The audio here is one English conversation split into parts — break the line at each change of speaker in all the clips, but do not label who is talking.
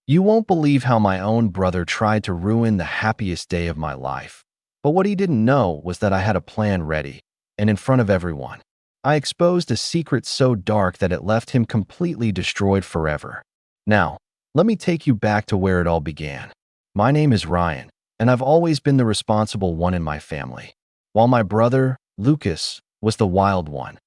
You won't believe how my own brother tried to ruin the happiest day of my life. But what he didn't know was that I had a plan ready, and in front of everyone. I exposed a secret so dark that it left him completely destroyed forever. Now, let me take you back to where it all began. My name is Ryan, and I've always been the responsible one in my family, while my brother, Lucas, was the wild one,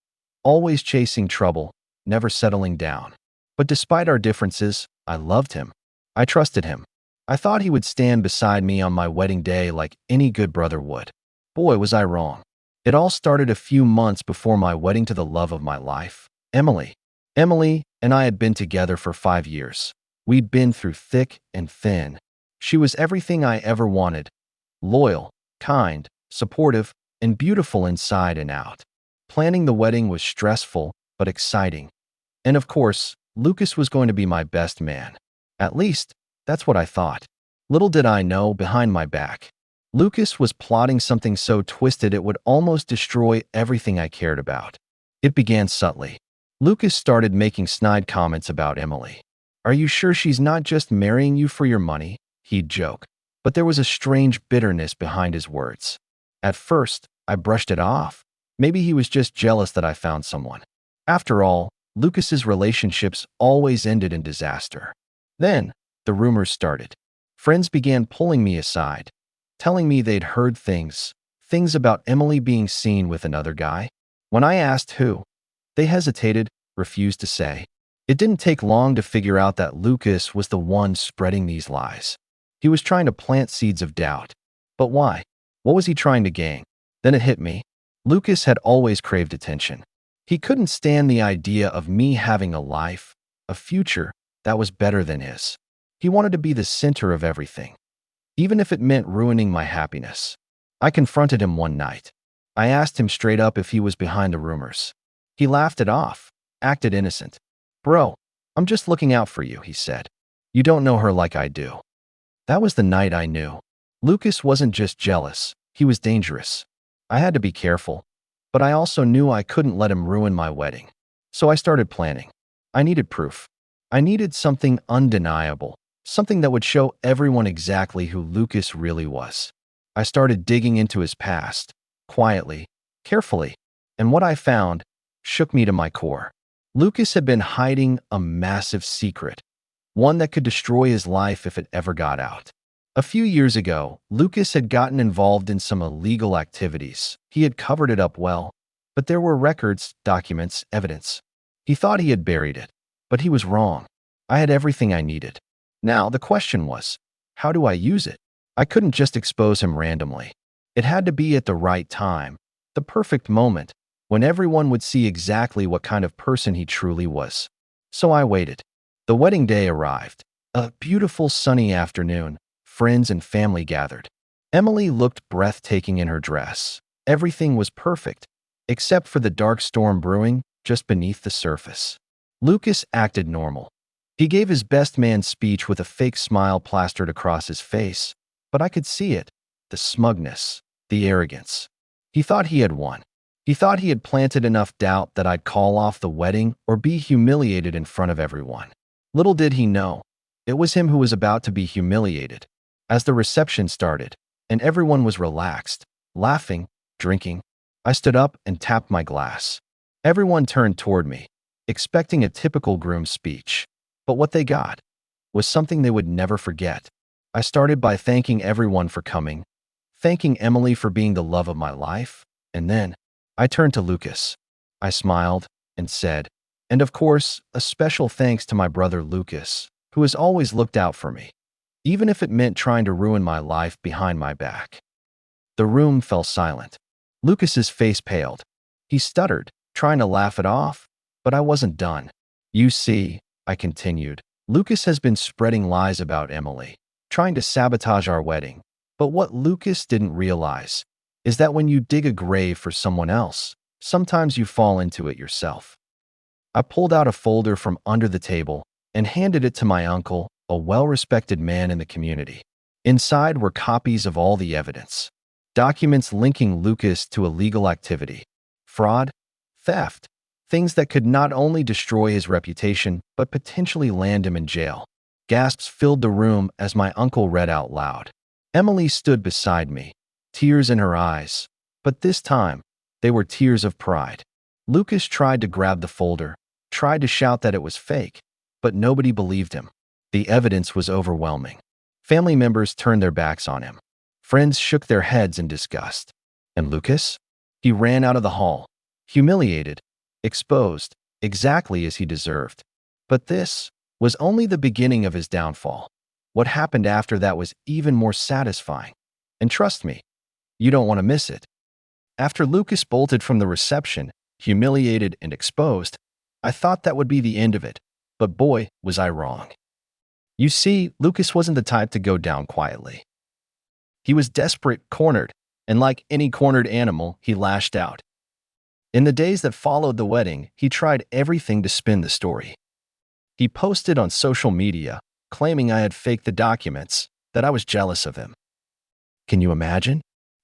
always chasing trouble, never settling down. But despite our differences, I loved him. I trusted him. I thought he would stand beside me on my wedding day like any good brother would. Boy, was I wrong. It all started a few months before my wedding to the love of my life, Emily. Emily and I had been together for 5 years. We'd been through thick and thin. She was everything I ever wanted: loyal, kind, supportive, and beautiful inside and out. Planning the wedding was stressful but exciting. And of course, Lucas was going to be my best man. At least, that's what I thought. Little did I know, behind my back, Lucas was plotting something so twisted it would almost destroy everything I cared about. It began subtly. Lucas started making snide comments about Emily. "Are you sure she's not just marrying you for your money?" he'd joke. But there was a strange bitterness behind his words. At first, I brushed it off. Maybe he was just jealous that I found someone. After all, Lucas's relationships always ended in disaster. Then, the rumors started. Friends began pulling me aside, telling me they'd heard things about Emily being seen with another guy. When I asked who, they hesitated, refused to say. It didn't take long to figure out that Lucas was the one spreading these lies. He was trying to plant seeds of doubt. But why? What was he trying to gain? Then it hit me. Lucas had always craved attention. He couldn't stand the idea of me having a life, a future, that was better than his. He wanted to be the center of everything, even if it meant ruining my happiness. I confronted him one night. I asked him straight up if he was behind the rumors. He laughed it off, acted innocent. "Bro, I'm just looking out for you," he said. "You don't know her like I do." That was the night I knew. Lucas wasn't just jealous, he was dangerous. I had to be careful, but I also knew I couldn't let him ruin my wedding. So I started planning. I needed proof. I needed something undeniable, something that would show everyone exactly who Lucas really was. I started digging into his past, quietly, carefully, and what I found shook me to my core. Lucas had been hiding a massive secret, one that could destroy his life if it ever got out. A few years ago, Lucas had gotten involved in some illegal activities. He had covered it up well, but there were records, documents, evidence. He thought he had buried it, but he was wrong. I had everything I needed. Now, the question was, how do I use it? I couldn't just expose him randomly. It had to be at the right time, the perfect moment, when everyone would see exactly what kind of person he truly was. So I waited. The wedding day arrived. A beautiful sunny afternoon. Friends and family gathered. Emily looked breathtaking in her dress. Everything was perfect, except for the dark storm brewing just beneath the surface. Lucas acted normal. He gave his best man speech with a fake smile plastered across his face, but I could see it, the smugness, the arrogance. He thought he had won. He thought he had planted enough doubt that I'd call off the wedding or be humiliated in front of everyone. Little did he know, it was him who was about to be humiliated. As the reception started, and everyone was relaxed, laughing, drinking, I stood up and tapped my glass. Everyone turned toward me, expecting a typical groom's speech. But what they got was something they would never forget. I started by thanking everyone for coming, thanking Emily for being the love of my life, and then I turned to Lucas. I smiled and said, "And of course, a special thanks to my brother Lucas, who has always looked out for me, even if it meant trying to ruin my life behind my back." The room fell silent. Lucas's face paled. He stuttered, trying to laugh it off, but I wasn't done. "You see," I continued, "Lucas has been spreading lies about Emily, trying to sabotage our wedding. But what Lucas didn't realize is that when you dig a grave for someone else, sometimes you fall into it yourself." I pulled out a folder from under the table and handed it to my uncle, a well-respected man in the community. Inside were copies of all the evidence, documents linking Lucas to illegal activity, fraud, theft, things that could not only destroy his reputation but potentially land him in jail. Gasps filled the room as my uncle read out loud. Emily stood beside me, tears in her eyes, but this time, they were tears of pride. Lucas tried to grab the folder, tried to shout that it was fake, but nobody believed him. The evidence was overwhelming. Family members turned their backs on him. Friends shook their heads in disgust. And Lucas? He ran out of the hall, humiliated, exposed, exactly as he deserved. But this was only the beginning of his downfall. What happened after that was even more satisfying. And trust me, you don't want to miss it. After Lucas bolted from the reception, humiliated and exposed, I thought that would be the end of it. But boy, was I wrong. You see, Lucas wasn't the type to go down quietly. He was desperate, cornered, and like any cornered animal, he lashed out. In the days that followed the wedding, he tried everything to spin the story. He posted on social media, claiming I had faked the documents, that I was jealous of him. Can you imagine?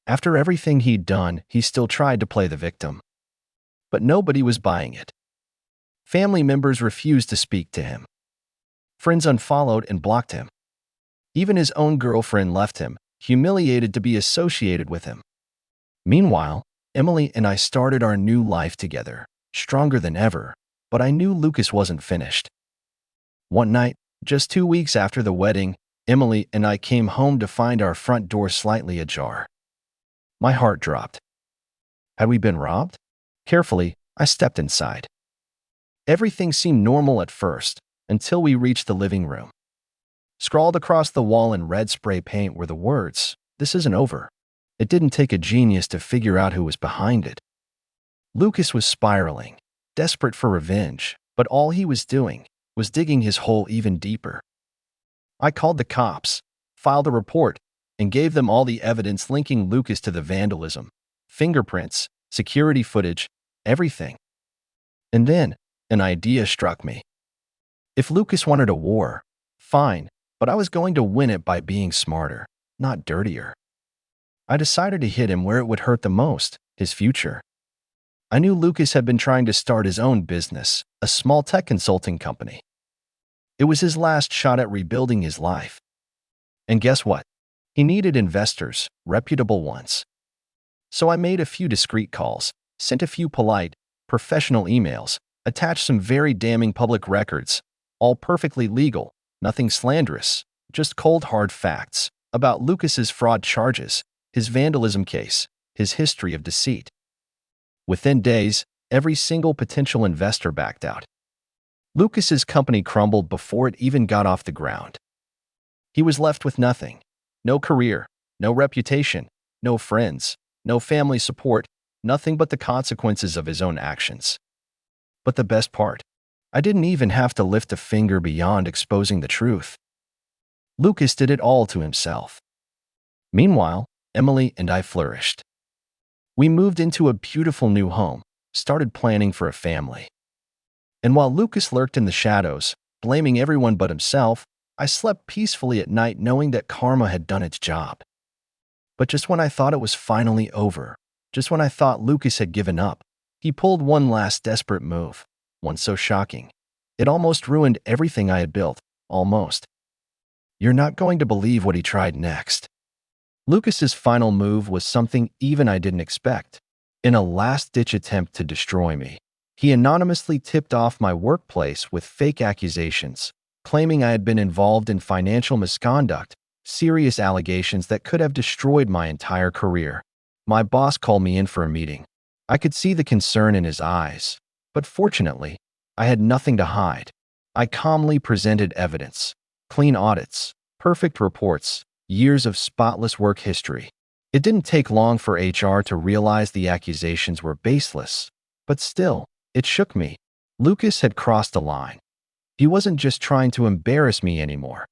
After everything he'd done, he still tried to play the victim. But nobody was buying it. Family members refused to speak to him. Friends unfollowed and blocked him. Even his own girlfriend left him, humiliated to be associated with him. Meanwhile, Emily and I started our new life together, stronger than ever, but I knew Lucas wasn't finished. One night, just 2 weeks after the wedding, Emily and I came home to find our front door slightly ajar. My heart dropped. Had we been robbed? Carefully, I stepped inside. Everything seemed normal at first, until we reached the living room. Scrawled across the wall in red spray paint were the words, "This isn't over." It didn't take a genius to figure out who was behind it. Lucas was spiraling, desperate for revenge, but all he was doing was digging his hole even deeper. I called the cops, filed a report, and gave them all the evidence linking Lucas to the vandalism, fingerprints, security footage, everything. And then, an idea struck me. If Lucas wanted a war, fine, but I was going to win it by being smarter, not dirtier. I decided to hit him where it would hurt the most, his future. I knew Lucas had been trying to start his own business, a small tech consulting company. It was his last shot at rebuilding his life. And guess what? He needed investors, reputable ones. So I made a few discreet calls, sent a few polite, professional emails, attached some very damning public records, all perfectly legal, nothing slanderous, just cold hard facts about Lucas's fraud charges, his vandalism case, his history of deceit. Within days, every single potential investor backed out. Lucas's company crumbled before it even got off the ground. He was left with nothing. No career, no reputation, no friends, no family support, nothing but the consequences of his own actions. But the best part, I didn't even have to lift a finger beyond exposing the truth. Lucas did it all to himself. Meanwhile, Emily and I flourished. We moved into a beautiful new home, started planning for a family. And while Lucas lurked in the shadows, blaming everyone but himself, I slept peacefully at night knowing that karma had done its job. But just when I thought it was finally over, just when I thought Lucas had given up, he pulled one last desperate move, one so shocking. It almost ruined everything I had built, almost. You're not going to believe what he tried next. Lucas's final move was something even I didn't expect. In a last-ditch attempt to destroy me, he anonymously tipped off my workplace with fake accusations, claiming I had been involved in financial misconduct, serious allegations that could have destroyed my entire career. My boss called me in for a meeting. I could see the concern in his eyes, but fortunately, I had nothing to hide. I calmly presented evidence, clean audits, perfect reports, years of spotless work history. It didn't take long for HR to realize the accusations were baseless, but still, it shook me. Lucas had crossed a line. He wasn't just trying to embarrass me anymore.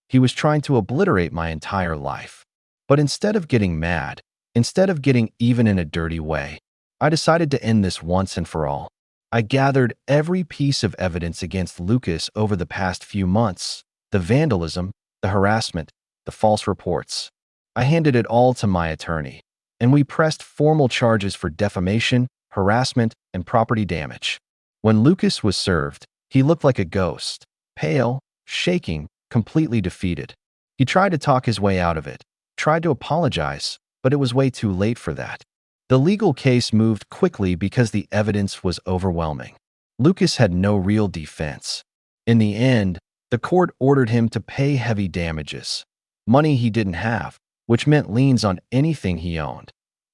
He was trying to obliterate my entire life. But instead of getting mad, instead of getting even in a dirty way, I decided to end this once and for all. I gathered every piece of evidence against Lucas over the past few months, the vandalism, the harassment, the false reports. I handed it all to my attorney, and we pressed formal charges for defamation, harassment, and property damage. When Lucas was served, he looked like a ghost, pale, shaking, completely defeated. He tried to talk his way out of it, tried to apologize, but it was way too late for that. The legal case moved quickly because the evidence was overwhelming. Lucas had no real defense. In the end, the court ordered him to pay heavy damages, money he didn't have, which meant liens on anything he owned.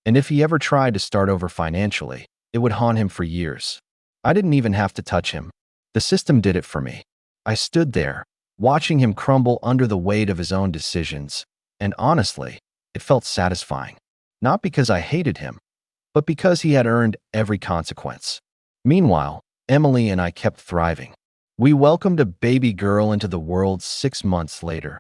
And if he ever tried to start over financially, it would haunt him for years. I didn't even have to touch him. The system did it for me. I stood there, watching him crumble under the weight of his own decisions, and honestly, it felt satisfying. Not because I hated him, but because he had earned every consequence. Meanwhile, Emily and I kept thriving. We welcomed a baby girl into the world 6 months later,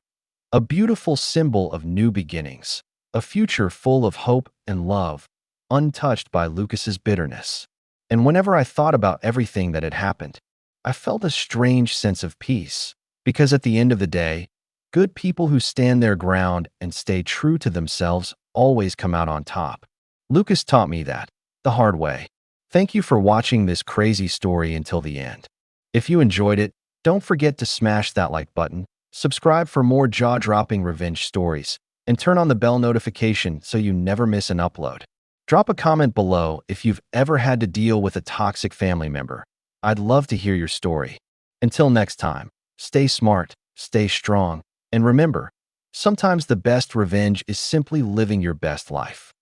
a beautiful symbol of new beginnings, a future full of hope and love, untouched by Lucas's bitterness. And whenever I thought about everything that had happened, I felt a strange sense of peace, because at the end of the day, good people who stand their ground and stay true to themselves always come out on top. Lucas taught me that, the hard way. Thank you for watching this crazy story until the end. If you enjoyed it, don't forget to smash that like button, subscribe for more jaw-dropping revenge stories, and turn on the bell notification so you never miss an upload. Drop a comment below if you've ever had to deal with a toxic family member. I'd love to hear your story. Until next time, stay smart, stay strong, and remember, sometimes the best revenge is simply living your best life.